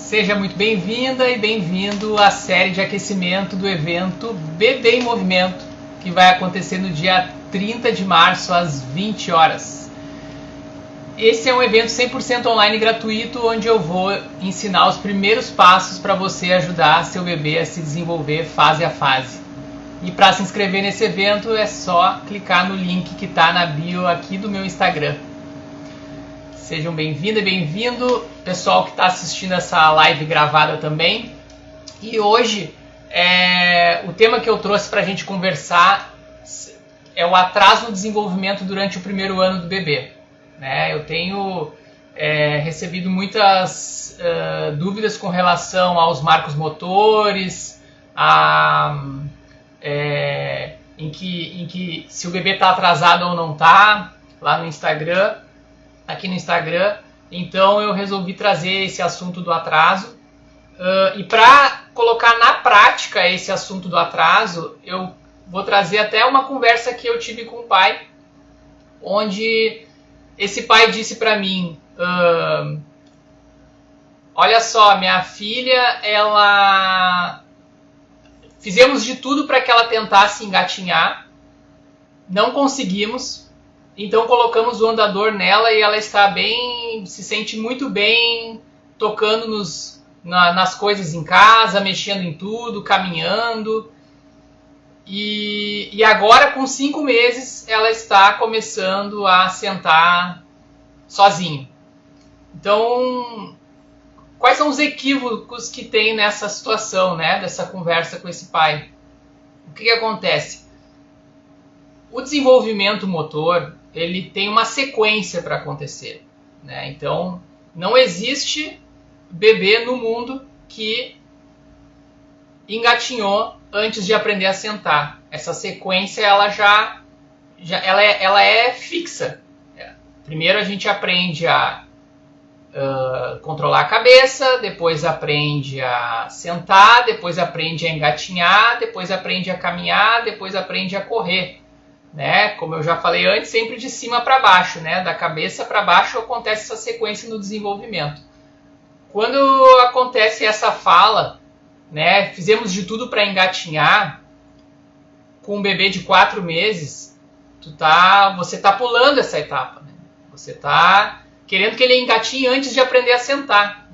Seja muito bem-vinda e bem-vindo à série de aquecimento do evento Bebê em Movimento, que vai acontecer no dia 30 de março às 20 horas. Esse é um evento 100% online gratuito, onde eu vou ensinar os primeiros passos para você ajudar seu bebê a se desenvolver fase a fase. E para se inscrever nesse evento é só clicar no link que está na bio aqui do meu Instagram. Sejam bem-vindas e bem-vindo, pessoal que está assistindo essa live gravada também. E hoje, o tema que eu trouxe para a gente conversar é o atraso no desenvolvimento durante o primeiro ano do bebê. Eu tenho recebido muitas dúvidas com relação aos marcos motores, em que se o bebê está atrasado ou não está, lá no Instagram. Aqui no Instagram, então eu resolvi trazer esse assunto do atraso e para colocar na prática esse assunto do atraso, eu vou trazer até uma conversa que eu tive com o pai, onde esse pai disse para mim, olha só, minha filha, fizemos de tudo para que ela tentasse engatinhar, não conseguimos. Então colocamos o andador nela e ela está bem, se sente muito bem, tocando nas coisas em casa, mexendo em tudo, caminhando. E agora com 5 meses ela está começando a sentar sozinho. Então, quais são os equívocos que tem nessa situação, dessa conversa com esse pai? O que acontece? O desenvolvimento motor, ele tem uma sequência para acontecer. Então, não existe bebê no mundo que engatinhou antes de aprender a sentar. Essa sequência ela é fixa. Primeiro a gente aprende a controlar a cabeça, depois aprende a sentar, depois aprende a engatinhar, depois aprende a caminhar, depois aprende a correr. Como eu já falei antes, sempre de cima para baixo, da cabeça para baixo acontece essa sequência no desenvolvimento. Quando acontece essa fala, fizemos de tudo para engatinhar, com um bebê de 4 meses, você está pulando essa etapa. Você está querendo que ele engatinhe antes de aprender a sentar.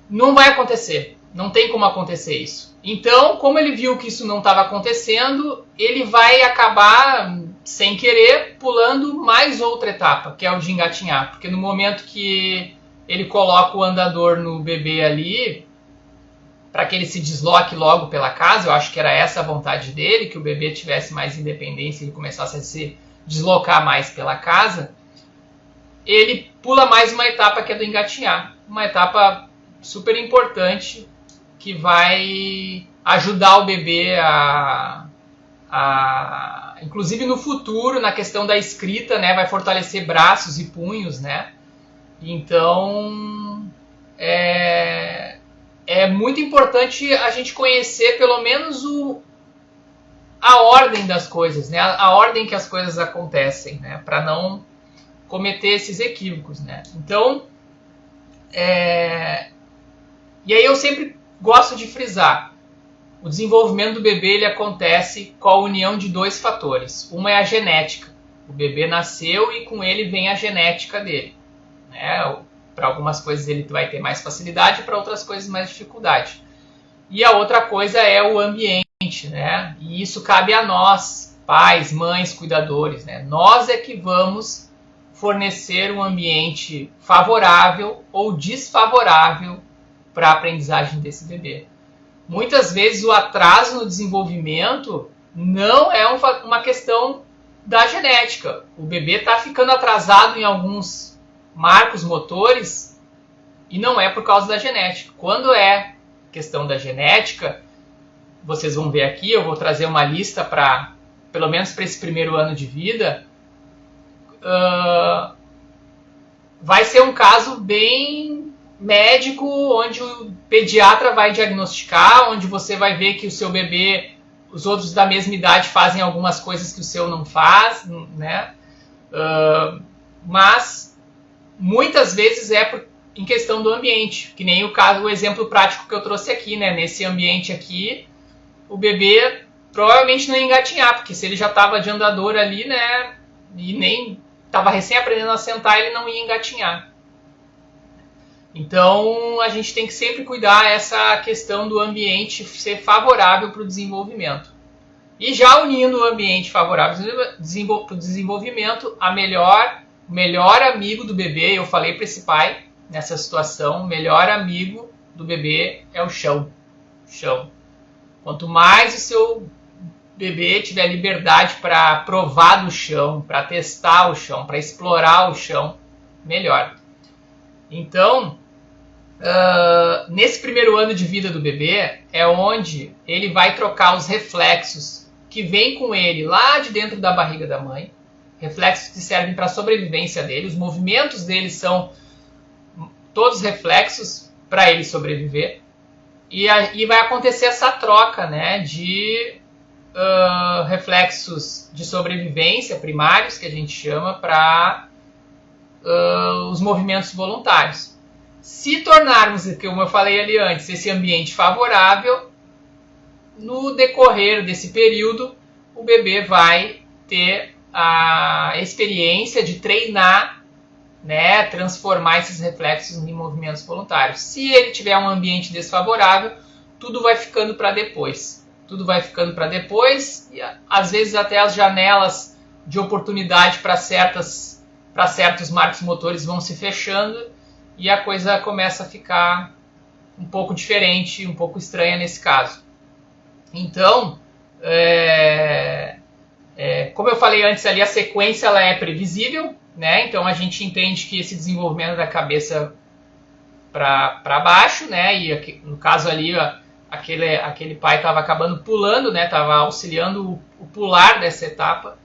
Não vai acontecer, não tem como acontecer isso. Então, como ele viu que isso não estava acontecendo, ele vai acabar, sem querer, pulando mais outra etapa, que é o de engatinhar. Porque no momento que ele coloca o andador no bebê ali, para que ele se desloque logo pela casa, eu acho que era essa a vontade dele, que o bebê tivesse mais independência e ele começasse a se deslocar mais pela casa, ele pula mais uma etapa que é do engatinhar. Uma etapa super importante, que vai ajudar o bebê inclusive no futuro, na questão da escrita, vai fortalecer braços e punhos, Então, é muito importante a gente conhecer pelo menos a ordem das coisas, a ordem que as coisas acontecem, para não cometer esses equívocos, Então, e aí eu sempre gosto de frisar, o desenvolvimento do bebê ele acontece com a união de 2 fatores. Uma é a genética. O bebê nasceu e com ele vem a genética dele. Para algumas coisas ele vai ter mais facilidade, para outras coisas mais dificuldade. E a outra coisa é o ambiente. E isso cabe a nós, pais, mães, cuidadores. Nós é que vamos fornecer um ambiente favorável ou desfavorável para a aprendizagem desse bebê. Muitas vezes o atraso no desenvolvimento não é uma questão da genética. O bebê está ficando atrasado em alguns marcos motores e não é por causa da genética. Quando é questão da genética, vocês vão ver aqui, eu vou trazer uma lista pelo menos para esse primeiro ano de vida, vai ser um caso bem médico, onde o pediatra vai diagnosticar, onde você vai ver que o seu bebê, os outros da mesma idade fazem algumas coisas que o seu não faz, mas muitas vezes é em questão do ambiente, que nem o exemplo prático que eu trouxe aqui, né? Nesse ambiente aqui, o bebê provavelmente não ia engatinhar, porque se ele já estava de andador ali, né? E nem estava recém aprendendo a sentar, ele não ia engatinhar. Então, a gente tem que sempre cuidar essa questão do ambiente ser favorável para o desenvolvimento. E já unindo o ambiente favorável para o desenvolvimento, o melhor amigo do bebê, eu falei para esse pai, nessa situação, o melhor amigo do bebê é o chão. Quanto mais o seu bebê tiver liberdade para provar do chão, para testar o chão, para explorar o chão, melhor. Então, nesse primeiro ano de vida do bebê, é onde ele vai trocar os reflexos que vêm com ele lá de dentro da barriga da mãe, reflexos que servem para a sobrevivência dele, os movimentos dele são todos reflexos para ele sobreviver, e vai acontecer essa troca, né, de reflexos de sobrevivência primários, que a gente chama, para os movimentos voluntários. Se tornarmos, como eu falei ali antes, esse ambiente favorável, no decorrer desse período, o bebê vai ter a experiência de treinar, né, transformar esses reflexos em movimentos voluntários. Se ele tiver um ambiente desfavorável, tudo vai ficando para depois. E às vezes até as janelas de oportunidade para certos marcos motores vão se fechando e a coisa começa a ficar um pouco diferente, um pouco estranha nesse caso. Então, como eu falei antes ali, a sequência ela é previsível, né? Então a gente entende que esse desenvolvimento da cabeça para baixo, né? E aqui, no caso ali, aquele pai estava acabando pulando, né? Estava auxiliando o pular dessa etapa.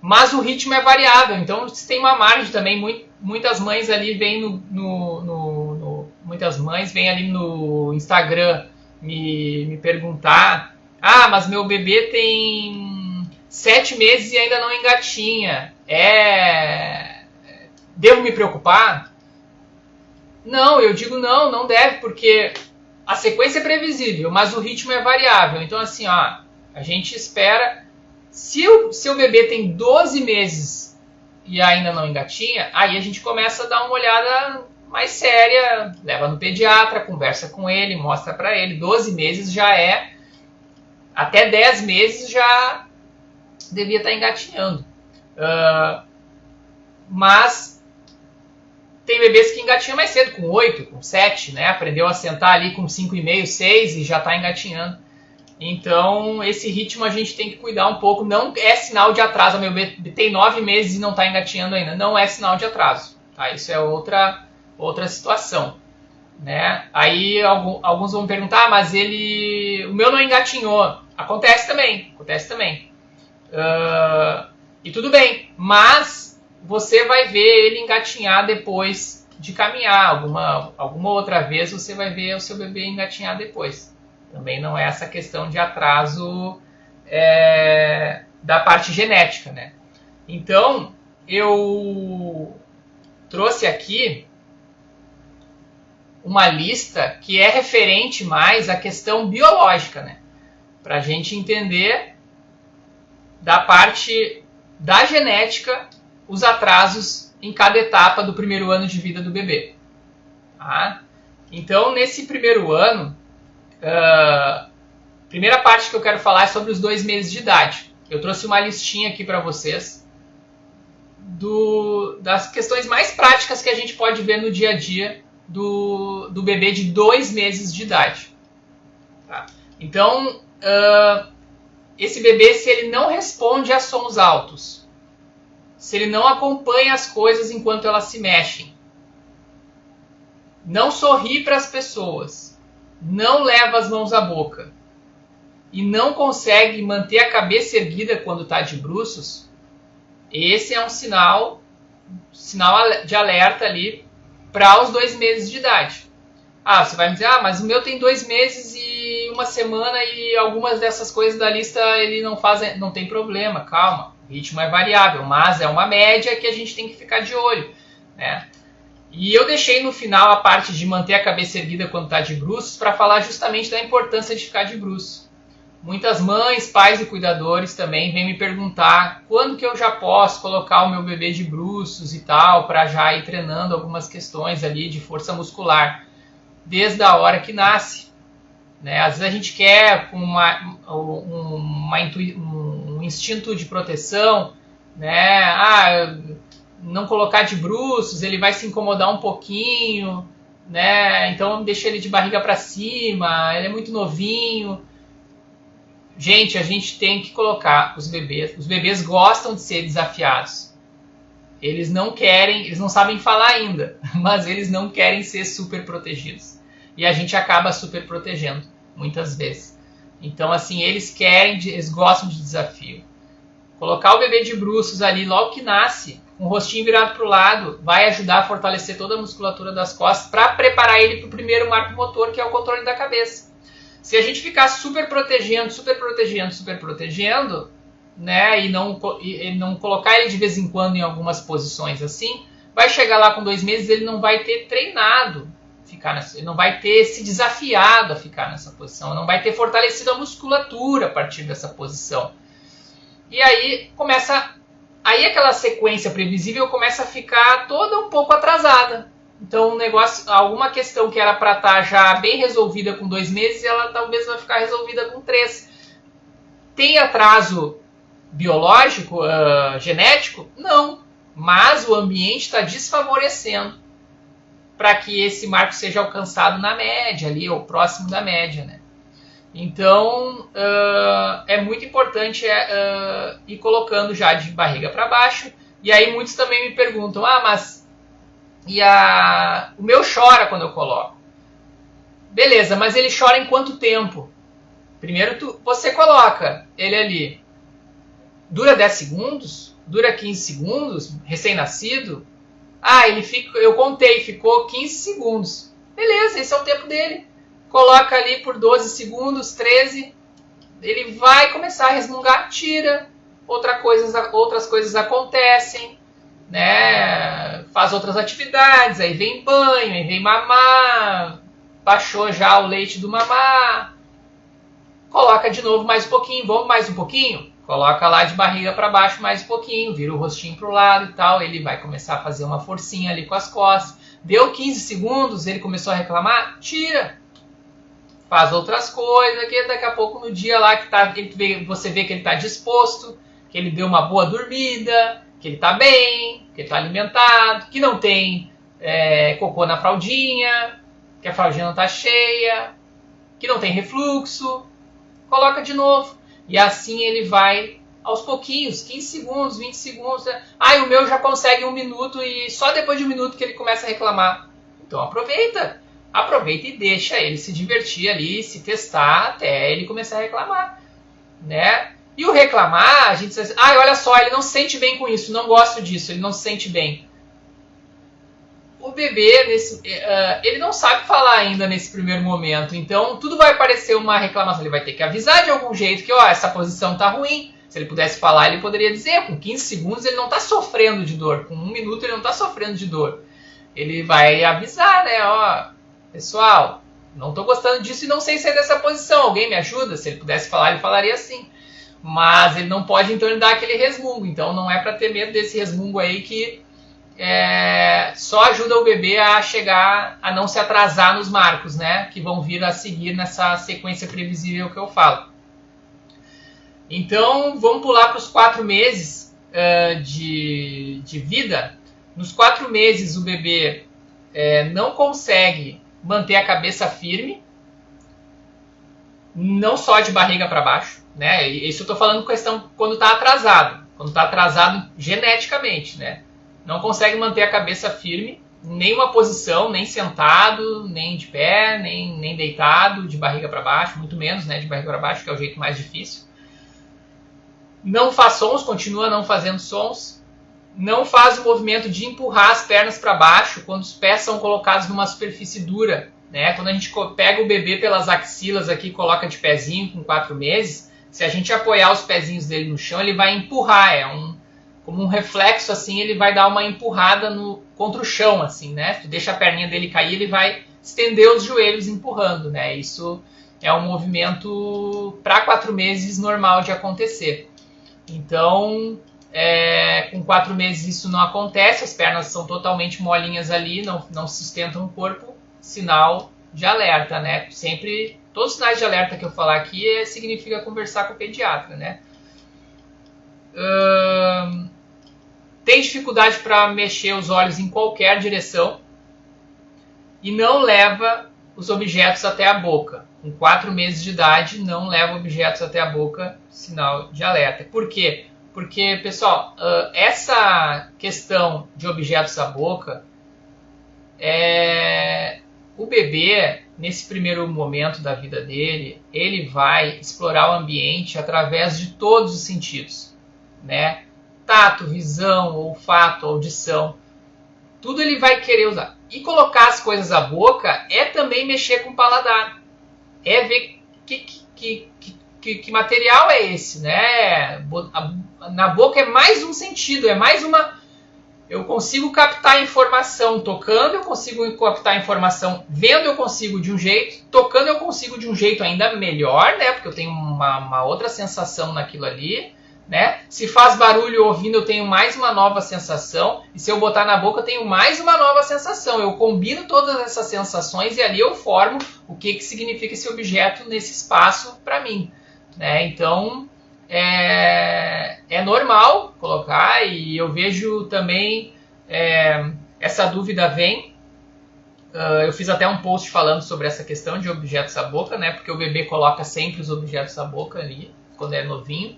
Mas o ritmo é variável, então tem uma margem também. Muitas mães ali vêm muitas mães vêm ali no Instagram me perguntar: mas meu bebê tem 7 meses e ainda não engatinha. Devo me preocupar? Não, eu digo não deve, porque a sequência é previsível, mas o ritmo é variável. Então assim, a gente espera. Se o seu bebê tem 12 meses e ainda não engatinha, aí a gente começa a dar uma olhada mais séria, leva no pediatra, conversa com ele, mostra para ele. 12 meses já até 10 meses já devia estar engatinhando. Mas tem bebês que engatinham mais cedo, com 8, com 7, né? Aprendeu a sentar ali com 5,5, 6 e já está engatinhando. Então, esse ritmo a gente tem que cuidar um pouco. Não é sinal de atraso. Meu bebê tem 9 meses e não está engatinhando ainda. Não é sinal de atraso. Tá? Isso é outra situação. Né? Aí alguns vão perguntar, mas o meu não engatinhou. Acontece também. E tudo bem. Mas você vai ver ele engatinhar depois de caminhar. Alguma outra vez você vai ver o seu bebê engatinhar depois. Também não é essa questão de atraso da parte genética, né? Então, eu trouxe aqui uma lista que é referente mais à questão biológica, né? Para a gente entender da parte da genética os atrasos em cada etapa do primeiro ano de vida do bebê. Tá? Então, nesse primeiro ano, primeira parte que eu quero falar é sobre os 2 meses de idade. Eu trouxe uma listinha aqui para vocês das questões mais práticas que a gente pode ver no dia a dia do bebê de 2 meses de idade. Tá? Então, esse bebê, se ele não responde a sons altos, se ele não acompanha as coisas enquanto elas se mexem, não sorri para as pessoas, não leva as mãos à boca e não consegue manter a cabeça erguida quando está de bruços, esse é um sinal de alerta ali para os 2 meses de idade. Você vai me dizer, mas o meu tem 2 meses e 1 semana e algumas dessas coisas da lista ele não faz, não tem problema, calma, o ritmo é variável, mas é uma média que a gente tem que ficar de olho, né? E eu deixei no final a parte de manter a cabeça erguida quando está de bruços para falar justamente da importância de ficar de bruços. Muitas mães, pais e cuidadores também vêm me perguntar quando que eu já posso colocar o meu bebê de bruços e tal, para já ir treinando algumas questões ali de força muscular, desde a hora que nasce. Né? Às vezes a gente quer um instinto de proteção, né? Não colocar de bruços, ele vai se incomodar um pouquinho, né? Então deixa ele de barriga para cima, ele é muito novinho. Gente, a gente tem que colocar os bebês. Os bebês gostam de ser desafiados. Eles não querem, eles não sabem falar ainda, mas eles não querem ser super protegidos. E a gente acaba super protegendo, muitas vezes. Então, assim, eles gostam de desafio. Colocar o bebê de bruços ali logo que nasce, com o rostinho virado para o lado, vai ajudar a fortalecer toda a musculatura das costas para preparar ele para o primeiro marco motor, que é o controle da cabeça. Se a gente ficar super protegendo, né, e não colocar ele de vez em quando em algumas posições assim, vai chegar lá com 2 meses, ele não vai ter treinado ele não vai ter se desafiado a ficar nessa posição, não vai ter fortalecido a musculatura a partir dessa posição. E aí aquela sequência previsível começa a ficar toda um pouco atrasada. Então, alguma questão que era para estar já bem resolvida com 2 meses, ela talvez vai ficar resolvida com 3. Tem atraso biológico, genético? Não. Mas o ambiente está desfavorecendo para que esse marco seja alcançado na média, ali, ou próximo da média, né? Então, é muito importante ir colocando já de barriga para baixo. E aí muitos também me perguntam, mas o meu chora quando eu coloco. Beleza, mas ele chora em quanto tempo? Primeiro você coloca ele ali. Dura 10 segundos? Dura 15 segundos? Recém-nascido? Eu contei, ficou 15 segundos. Beleza, esse é o tempo dele. Coloca ali por 12 segundos, 13. Ele vai começar a resmungar, tira. Outras coisas acontecem. Né? Faz outras atividades, aí vem banho, aí vem mamar, baixou já o leite do mamar, coloca de novo mais um pouquinho, vamos mais um pouquinho? Coloca lá de barriga para baixo mais um pouquinho, vira o rostinho para o lado e tal, ele vai começar a fazer uma forcinha ali com as costas. Deu 15 segundos, ele começou a reclamar, tira. Faz outras coisas, que daqui a pouco no dia lá você vê que ele está disposto, que ele deu uma boa dormida, que ele está bem, que ele está alimentado, que não tem cocô na fraldinha, que a fraldinha não está cheia, que não tem refluxo. Coloca de novo. E assim ele vai aos pouquinhos, 15 segundos, 20 segundos. O meu já consegue 1 minuto e só depois de 1 minuto que ele começa a reclamar. Então aproveita e deixa ele se divertir ali, se testar até ele começar a reclamar, né? E o reclamar, a gente diz assim, olha só, ele não se sente bem com isso, não gosto disso, ele não se sente bem. O bebê, ele não sabe falar ainda nesse primeiro momento, então tudo vai parecer uma reclamação. Ele vai ter que avisar de algum jeito que essa posição está ruim. Se ele pudesse falar, ele poderia dizer, com 15 segundos ele não está sofrendo de dor, com 1 minuto ele não está sofrendo de dor. Ele vai avisar, né, pessoal, não estou gostando disso e não sei sair dessa posição, alguém me ajuda? Se ele pudesse falar, ele falaria assim. Mas ele não pode, então, ele dar aquele resmungo. Então, não é para ter medo desse resmungo aí que só ajuda o bebê a chegar, a não se atrasar nos marcos, né? Que vão vir a seguir nessa sequência previsível que eu falo. Então, vamos pular para os 4 meses de vida. Nos 4 meses, o bebê não consegue manter a cabeça firme, não só de barriga para baixo. Né? Isso eu estou falando questão quando está atrasado geneticamente, né? Não consegue manter a cabeça firme, nenhuma posição, nem sentado, nem de pé, nem deitado, de barriga para baixo, muito menos, né, de barriga para baixo, que é o jeito mais difícil. Não faz sons, continua não fazendo sons, não faz o movimento de empurrar as pernas para baixo quando os pés são colocados numa superfície dura, né? Quando a gente pega o bebê pelas axilas aqui e coloca de pezinho com 4 meses, se a gente apoiar os pezinhos dele no chão, ele vai empurrar. como um reflexo, assim, ele vai dar uma empurrada contra o chão, assim, né? Tu deixa a perninha dele cair, ele vai estender os joelhos empurrando, né? Isso é um movimento para 4 meses normal de acontecer. Então, com 4 meses isso não acontece, as pernas são totalmente molinhas ali, não sustentam o corpo, sinal de alerta, né? Sempre, todos os sinais de alerta que eu falar aqui significa conversar com o pediatra, né? Tem dificuldade para mexer os olhos em qualquer direção e não leva os objetos até a boca. Com 4 meses de idade, não leva objetos até a boca, sinal de alerta. Por quê? Porque, pessoal, essa questão de objetos à boca, o bebê, nesse primeiro momento da vida dele, ele vai explorar o ambiente através de todos os sentidos, né? Tato, visão, olfato, audição, tudo ele vai querer usar. E colocar as coisas à boca é também mexer com o paladar. É ver que material é esse, né? Na boca é mais um sentido, é mais uma... Eu consigo captar informação tocando, eu consigo captar informação vendo, eu consigo de um jeito, tocando eu consigo de um jeito ainda melhor, né? Porque eu tenho uma outra sensação naquilo ali, né? Se faz barulho ouvindo, eu tenho mais uma nova sensação, e se eu botar na boca, eu tenho mais uma nova sensação. Eu combino todas essas sensações e ali eu formo o que significa esse objeto nesse espaço para mim, né? Então, é normal colocar, e eu vejo também essa dúvida vem. Eu fiz até um post falando sobre essa questão de objetos à boca, né? Porque o bebê coloca sempre os objetos à boca ali, quando é novinho.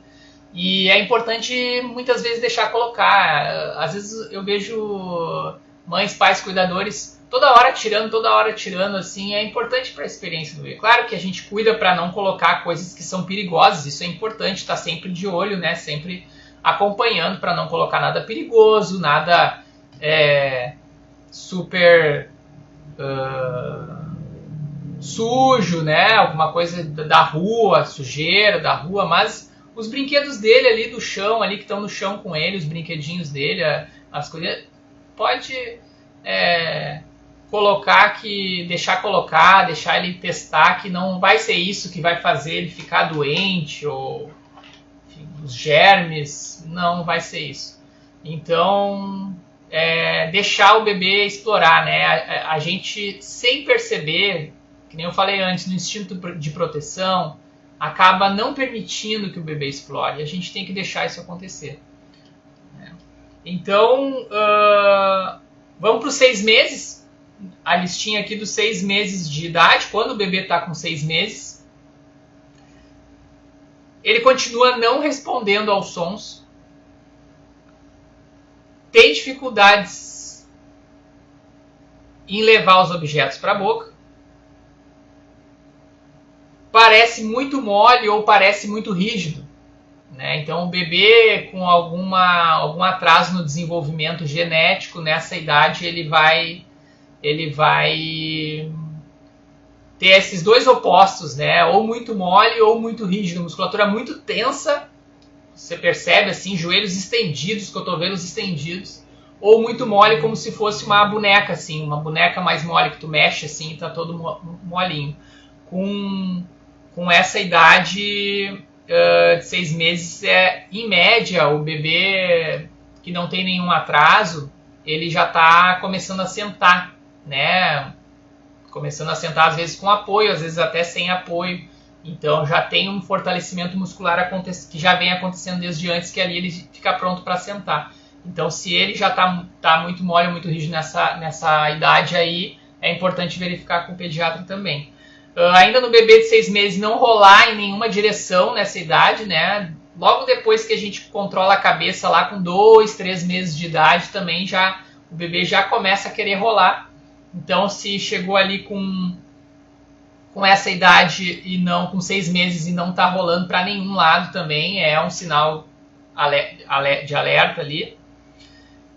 E é importante muitas vezes deixar colocar. Às vezes eu vejo mães, pais, cuidadores toda hora tirando, assim, é importante para a experiência do bebê. Claro que a gente cuida para não colocar coisas que são perigosas, isso é importante, estar sempre de olho, né? Sempre acompanhando para não colocar nada perigoso, nada super sujo, né? Alguma coisa da rua, sujeira da rua, mas os brinquedos dele ali do chão, ali que estão no chão com ele, os brinquedinhos dele, as coisas, pode deixar ele testar, que não vai ser isso que vai fazer ele ficar doente, ou enfim, os germes, não vai ser isso. Então, deixar o bebê explorar, né? A gente, sem perceber, que nem eu falei antes, no instinto de proteção, acaba não permitindo que o bebê explore. A gente tem que deixar isso acontecer. Então, vamos para os 6 meses. A listinha aqui dos 6 meses de idade, quando o bebê está com 6 meses. Ele continua não respondendo aos sons. Tem dificuldades em levar os objetos para a boca. Parece muito mole ou parece muito rígido, né? Então o bebê com algum atraso no desenvolvimento genético nessa idade, ele vai ter esses dois opostos, né? Ou muito mole ou muito rígido, musculatura muito tensa, você percebe assim, joelhos estendidos, cotovelos estendidos, ou muito mole, como se fosse uma boneca assim, uma boneca mais mole que tu mexe assim, tá todo molinho. Com essa idade de 6 meses, em média, o bebê que não tem nenhum atraso, ele já está começando a sentar, né? Começando a sentar às vezes com apoio, às vezes até sem apoio. Então já tem um fortalecimento muscular que já vem acontecendo desde antes, que ali ele fica pronto para sentar. Então se ele já está muito mole, muito rígido nessa idade aí, é importante verificar com o pediatra também. Ainda no bebê de 6 meses, não rolar em nenhuma direção nessa idade, né? Logo depois que a gente controla a cabeça lá com 2, 3 meses de idade, também o bebê já começa a querer rolar. Então, se chegou ali com essa idade e não com 6 meses e não está rolando para nenhum lado também, é um sinal de alerta ali.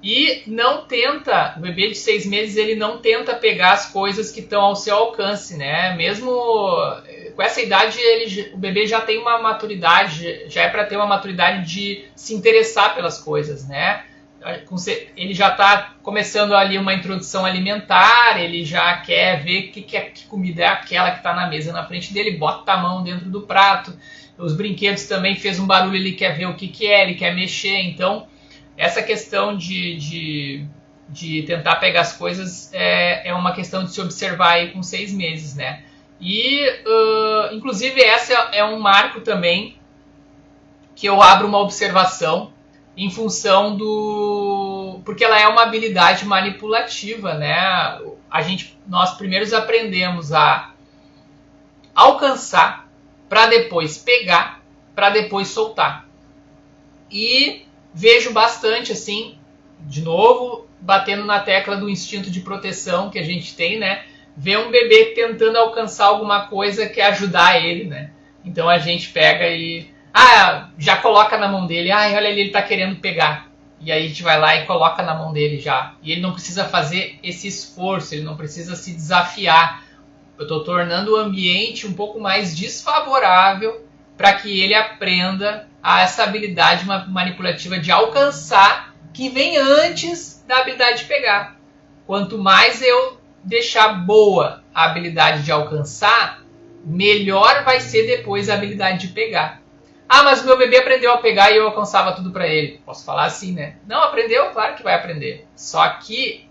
E o bebê de 6 meses, ele não tenta pegar as coisas que estão ao seu alcance, né? Mesmo com essa idade o bebê já tem uma maturidade, já é para ter uma maturidade de se interessar pelas coisas, né? Ele já está começando ali uma introdução alimentar, ele já quer ver que comida é aquela que está na mesa na frente dele, bota a mão dentro do prato. Os brinquedos também fez um barulho, ele quer ver o que é, ele quer mexer. Então, essa questão de tentar pegar as coisas é uma questão de se observar aí com 6 meses, né? E, inclusive, essa é um marco também que eu abro uma observação em função porque ela é uma habilidade manipulativa, né? Nós primeiros aprendemos a alcançar para depois pegar, para depois soltar. E vejo bastante, assim, de novo, batendo na tecla do instinto de proteção que a gente tem, né? Ver um bebê tentando alcançar alguma coisa que ajudar ele, né? Então a gente pega e já coloca na mão dele. Olha ali, ele tá querendo pegar. E aí a gente vai lá e coloca na mão dele já. E ele não precisa fazer esse esforço, ele não precisa se desafiar. Eu estou tornando o ambiente um pouco mais desfavorável para que ele aprenda essa habilidade manipulativa de alcançar, que vem antes da habilidade de pegar. Quanto mais eu deixar boa a habilidade de alcançar, melhor vai ser depois a habilidade de pegar. Mas o meu bebê aprendeu a pegar e eu alcançava tudo para ele. Posso falar assim, né? Não aprendeu? Claro que vai aprender. Só que,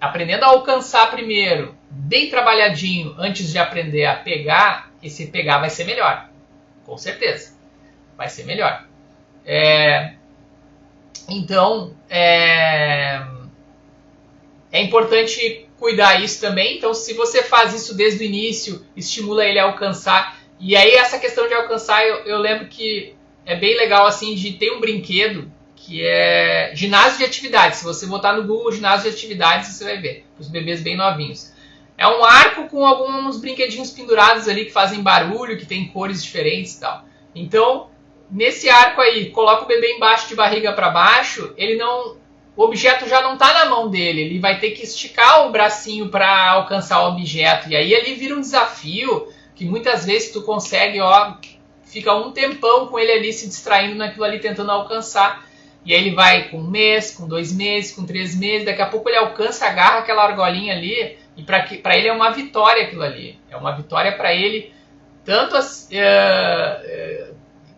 aprendendo a alcançar primeiro, bem trabalhadinho, antes de aprender a pegar, esse pegar vai ser melhor. Com certeza. Vai ser melhor. Então, é importante cuidar isso também. Então, se você faz isso desde o início, estimula ele a alcançar. E aí, essa questão de alcançar, eu lembro que é bem legal, assim, de ter um brinquedo que é ginásio de atividades. Se você botar no Google ginásio de atividades, você vai ver. Para os bebês bem novinhos. É um arco com alguns brinquedinhos pendurados ali que fazem barulho, que tem cores diferentes e tal. Então, nesse arco aí, coloca o bebê embaixo de barriga para baixo, o objeto já não está na mão dele, ele vai ter que esticar o bracinho para alcançar o objeto. E aí ali vira um desafio que muitas vezes tu consegue, fica um tempão com ele ali se distraindo naquilo ali, tentando alcançar. E aí ele vai com 1 mês, com 2 meses, com 3 meses, daqui a pouco ele alcança, agarra aquela argolinha ali, e para ele é uma vitória aquilo ali. É uma vitória para ele, tanto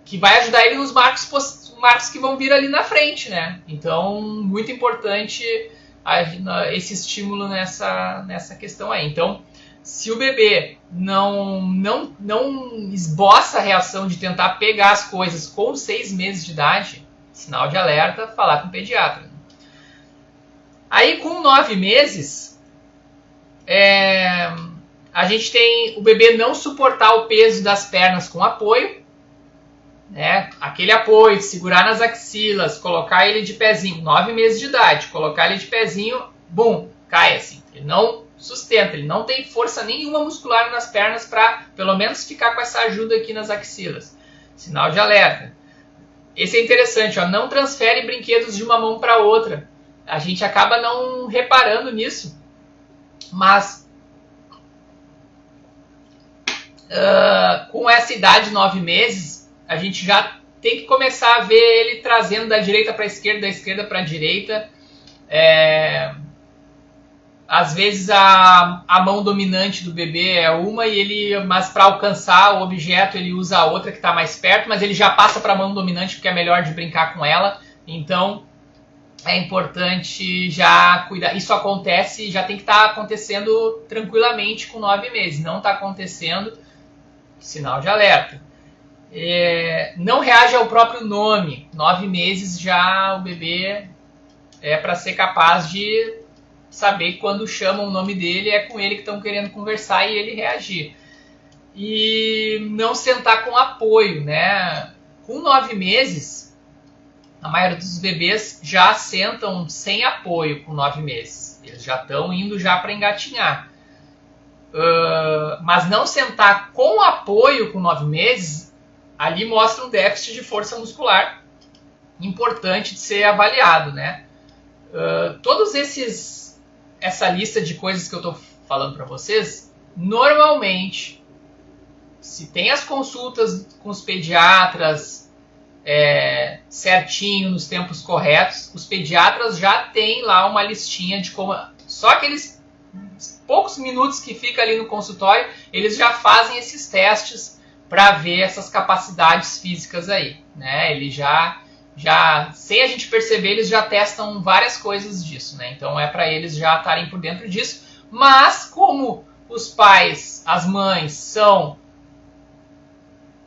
que vai ajudar ele nos marcos que vão vir ali na frente, né? Então, muito importante esse estímulo nessa questão aí. Então, se o bebê não esboça a reação de tentar pegar as coisas com 6 meses de idade, sinal de alerta, falar com o pediatra. Aí, com 9 meses, a gente tem o bebê não suportar o peso das pernas com apoio, né? Aquele apoio, segurar nas axilas, colocar ele de pezinho, 9 meses de idade, colocar ele de pezinho, bum, cai assim. Ele não sustenta, ele não tem força nenhuma muscular nas pernas para, pelo menos, ficar com essa ajuda aqui nas axilas. Sinal de alerta. Esse é interessante, não transfere brinquedos de uma mão para outra. A gente acaba não reparando nisso, mas com essa idade de 9 meses, a gente já tem que começar a ver ele trazendo da direita para a esquerda, da esquerda para a direita. Às vezes a mão dominante do bebê é uma, mas para alcançar o objeto ele usa a outra que está mais perto, mas ele já passa para a mão dominante porque é melhor de brincar com ela. Então é importante já cuidar. Isso acontece, já tem que estar acontecendo tranquilamente com 9 meses. Não está acontecendo, sinal de alerta. Não reage ao próprio nome. 9 meses já o bebê é para ser capaz de saber que quando chamam o nome dele é com ele que estão querendo conversar e ele reagir. E não sentar com apoio, né? Com 9 meses, a maioria dos bebês já sentam sem apoio com 9 meses. Eles já estão indo já para engatinhar. Mas não sentar com apoio com 9 meses, ali mostra um déficit de força muscular importante de ser avaliado, né? Todos essa lista de coisas que eu estou falando para vocês, normalmente se tem as consultas com os pediatras certinho, nos tempos corretos, os pediatras já têm lá uma listinha de como... Só aqueles poucos minutos que fica ali no consultório, eles já fazem esses testes para ver essas capacidades físicas aí, né? Eles já, sem a gente perceber, eles já testam várias coisas disso, né? Então é para eles já estarem por dentro disso. Mas como os pais, as mães são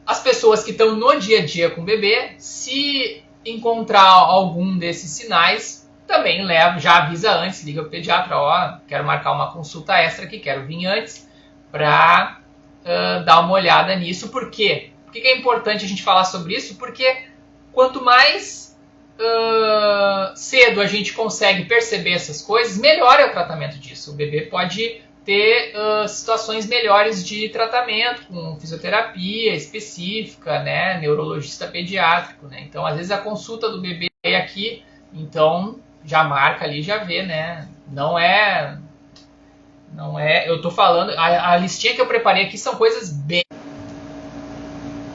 as pessoas que estão no dia a dia com o bebê, se encontrar algum desses sinais, também já avisa antes, liga para o pediatra, ó, quero marcar uma consulta extra aqui, quero vir antes para dar uma olhada nisso. Por quê? Por que é importante a gente falar sobre isso? Porque quanto mais cedo a gente consegue perceber essas coisas, melhor é o tratamento disso. O bebê pode ter situações melhores de tratamento, com fisioterapia específica, né, neurologista pediátrico, né? Então, às vezes a consulta do bebê é aqui, então já marca ali, já vê, né? Não é, eu tô falando, a listinha que eu preparei aqui são coisas bem...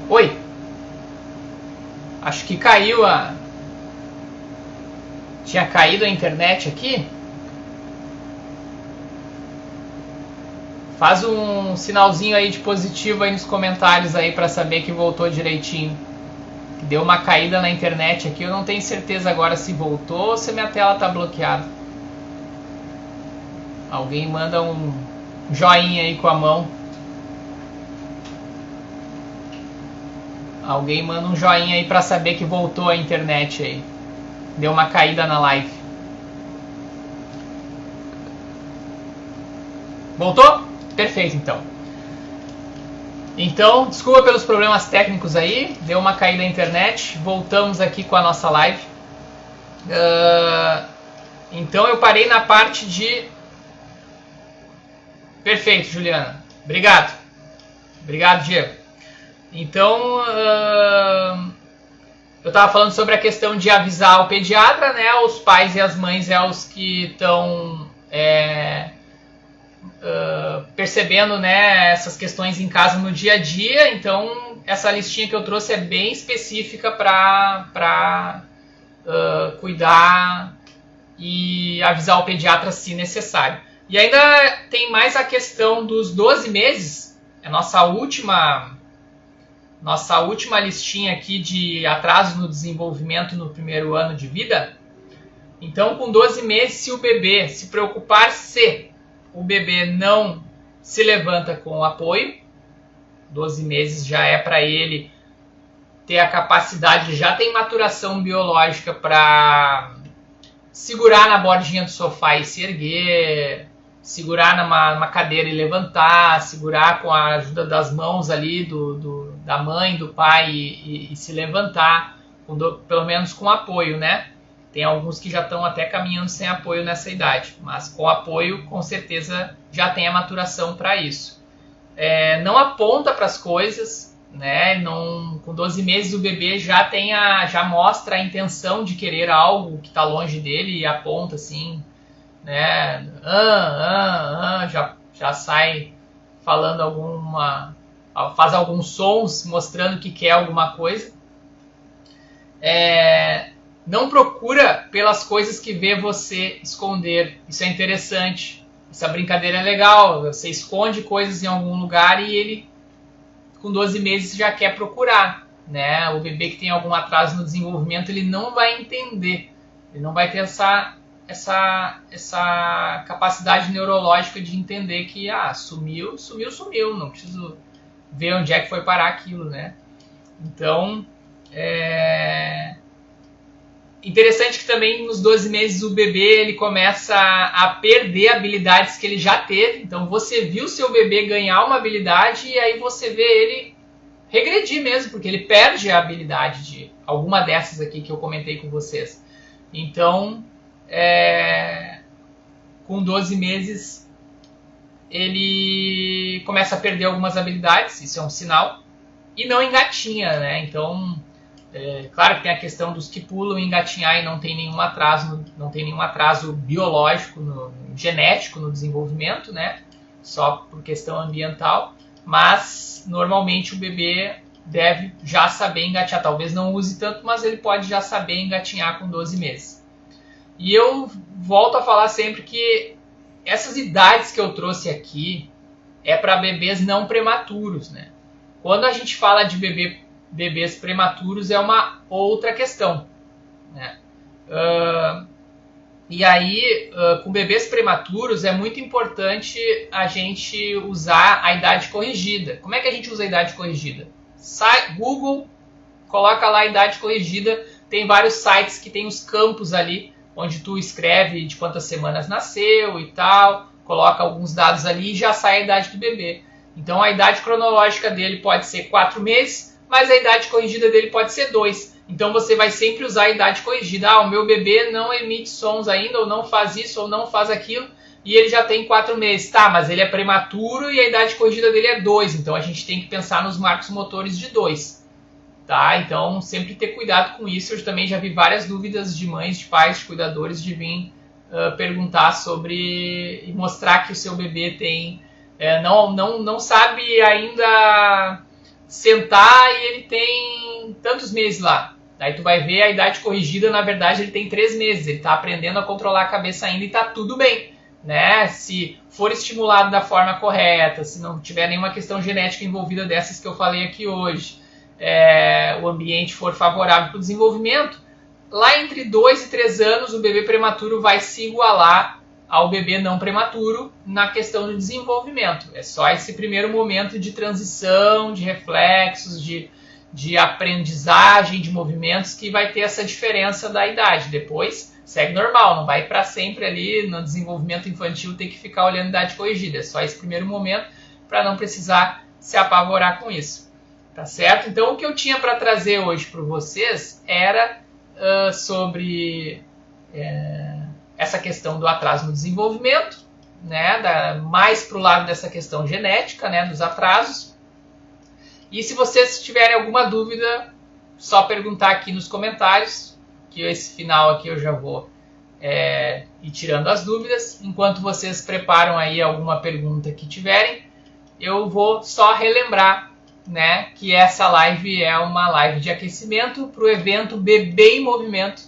Oi? Acho que caiu tinha caído a internet aqui. Faz um sinalzinho aí de positivo aí nos comentários aí para saber que voltou direitinho. Que deu uma caída na internet aqui, eu não tenho certeza agora se voltou ou se minha tela tá bloqueada. Alguém manda um joinha aí com a mão. Alguém manda um joinha aí para saber que voltou a internet aí. Deu uma caída na live. Voltou? Perfeito, então. Então, desculpa pelos problemas técnicos aí, deu uma caída na internet, voltamos aqui com a nossa live. Então eu parei na parte de... Perfeito, Juliana. Obrigado. Obrigado, Diego. Então, eu estava falando sobre a questão de avisar o pediatra, né? Os pais e as mães é os que estão... percebendo, né, essas questões em casa no dia a dia. Então essa listinha que eu trouxe é bem específica para cuidar e avisar o pediatra se necessário. E ainda tem mais a questão dos 12 meses, é nossa última listinha aqui de atraso no desenvolvimento no primeiro ano de vida. Então, com 12 meses, se o bebê se preocupar se o bebê não se levanta com apoio, 12 meses já é para ele ter a capacidade, já tem maturação biológica para segurar na bordinha do sofá e se erguer, segurar numa cadeira e levantar, segurar com a ajuda das mãos ali da mãe, do pai e se levantar, pelo menos com apoio, né? Tem alguns que já estão até caminhando sem apoio nessa idade, mas com apoio, com certeza, já tem a maturação para isso. Não aponta para as coisas, né? Com 12 meses o bebê já mostra a intenção de querer algo que está longe dele e aponta assim, né? Já sai falando faz alguns sons mostrando que quer alguma coisa. Não procura pelas coisas que vê você esconder. Isso é interessante. Essa brincadeira é legal. Você esconde coisas em algum lugar e ele, com 12 meses, já quer procurar, né? O bebê que tem algum atraso no desenvolvimento, ele não vai entender. Ele não vai ter essa capacidade neurológica de entender que sumiu. Não preciso ver onde é que foi parar aquilo, né? Então, interessante que também nos 12 meses o bebê ele começa a perder habilidades que ele já teve. Então você viu seu bebê ganhar uma habilidade e aí você vê ele regredir mesmo, porque ele perde a habilidade de alguma dessas aqui que eu comentei com vocês. Então, com 12 meses ele começa a perder algumas habilidades, isso é um sinal, e não engatinha, né? Então... claro que tem a questão dos que pulam engatinhar e não tem nenhum atraso biológico, genético no desenvolvimento, né? Só por questão ambiental. mas normalmente o bebê deve já saber engatinhar. Talvez não use tanto, mas ele pode já saber engatinhar com 12 meses. E eu volto a falar sempre que essas idades que eu trouxe aqui é para bebês não prematuros, né? Quando a gente fala de bebês prematuros é uma outra questão, né? E aí, com bebês prematuros, é muito importante a gente usar a idade corrigida. Como é que a gente usa a idade corrigida? Google, coloca lá a idade corrigida, tem vários sites que tem os campos ali, onde tu escreve de quantas semanas nasceu e tal, coloca alguns dados ali e já sai a idade do bebê. Então a idade cronológica dele pode ser 4 meses, mas a idade corrigida dele pode ser 2. Então você vai sempre usar a idade corrigida. O meu bebê não emite sons ainda, ou não faz isso, ou não faz aquilo, e ele já tem 4 meses. Tá, mas ele é prematuro e a idade corrigida dele é 2. Então a gente tem que pensar nos marcos motores de 2. Tá? Então sempre ter cuidado com isso. Eu também já vi várias dúvidas de mães, de pais, de cuidadores de vir perguntar sobre e mostrar que o seu bebê tem... não sabe ainda sentar e ele tem tantos meses lá. Daí tu vai ver a idade corrigida, na verdade ele tem 3 meses, ele está aprendendo a controlar a cabeça ainda e está tudo bem, né? Se for estimulado da forma correta, se não tiver nenhuma questão genética envolvida dessas que eu falei aqui hoje, o ambiente for favorável para o desenvolvimento, lá entre 2 e 3 anos o bebê prematuro vai se igualar ao bebê não prematuro na questão do desenvolvimento. É só esse primeiro momento de transição, de reflexos, de aprendizagem, de movimentos que vai ter essa diferença da idade. Depois segue normal, não vai para sempre ali no desenvolvimento infantil ter que ficar olhando a idade corrigida. É só esse primeiro momento para não precisar se apavorar com isso. Tá certo? Então o que eu tinha para trazer hoje para vocês era sobre... essa questão do atraso no desenvolvimento, né, mais para o lado dessa questão genética, né, dos atrasos. E se vocês tiverem alguma dúvida, só perguntar aqui nos comentários, que esse final aqui eu já vou ir tirando as dúvidas. Enquanto vocês preparam aí alguma pergunta que tiverem, eu vou só relembrar, né, que essa live é uma live de aquecimento para o evento Bebê em Movimento,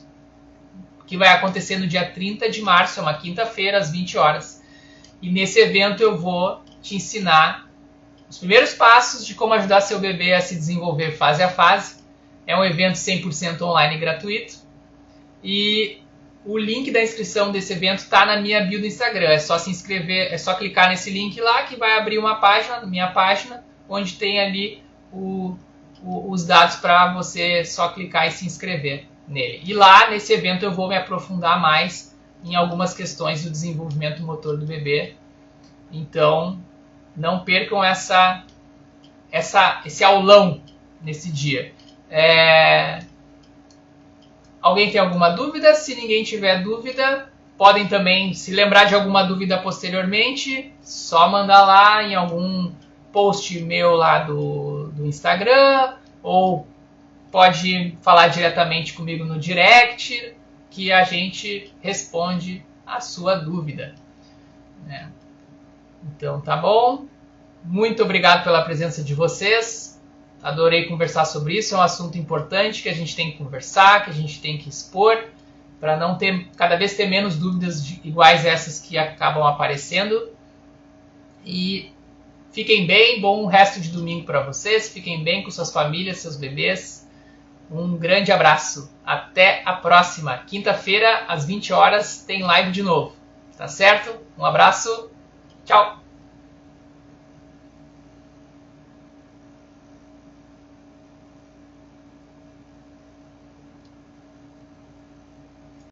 que vai acontecer no dia 30 de março, é uma quinta-feira, às 20 horas. E nesse evento eu vou te ensinar os primeiros passos de como ajudar seu bebê a se desenvolver fase a fase. É um evento 100% online e gratuito. E o link da inscrição desse evento está na minha bio do Instagram. É só se inscrever, é só clicar nesse link lá que vai abrir uma página, minha página, onde tem ali os dados para você só clicar e se inscrever nele. E lá nesse evento eu vou me aprofundar mais em algumas questões do desenvolvimento motor do bebê. Então não percam esse aulão nesse dia. Alguém tem alguma dúvida? Se ninguém tiver dúvida, podem também se lembrar de alguma dúvida posteriormente, só mandar lá em algum post meu lá do Instagram, ou pode falar diretamente comigo no direct, que a gente responde a sua dúvida. Então tá bom. Muito obrigado pela presença de vocês. Adorei conversar sobre isso. É um assunto importante que a gente tem que conversar, que a gente tem que expor, para não ter, cada vez ter menos dúvidas iguais a essas que acabam aparecendo. E fiquem bem, bom resto de domingo para vocês. Fiquem bem com suas famílias, seus bebês. Um grande abraço. Até a próxima. Quinta-feira, às 20 horas, tem live de novo. Tá certo? Um abraço. Tchau.